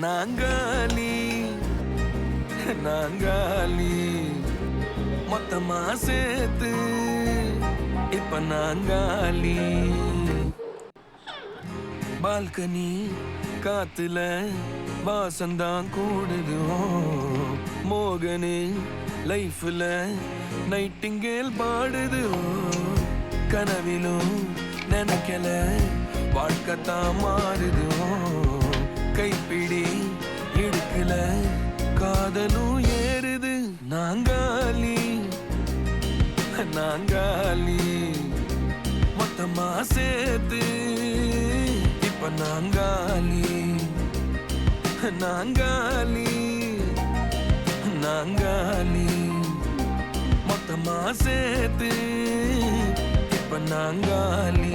நாங்காலி நாங்காலி மொத்தமா சேர்த்து இப்ப நாங்காலி. பால்கனி காத்துல வாசந்தான் கூடுது. மோகனே லைஃப்ல நைட்டிங்கேல் பாடுது. கனவிலும் நினைக்கல வாழ்க்கைத்தான் மாறுது. கைப்பிடி இடுக்கல காதலும் ஏறுது. நாங்காலி நாங்காலி மொத்தமா சேர்த்து இப்ப நாங்காலி நாங்காலி நாங்காலி மொத்தமா சேர்த்து இப்ப நாங்காலி.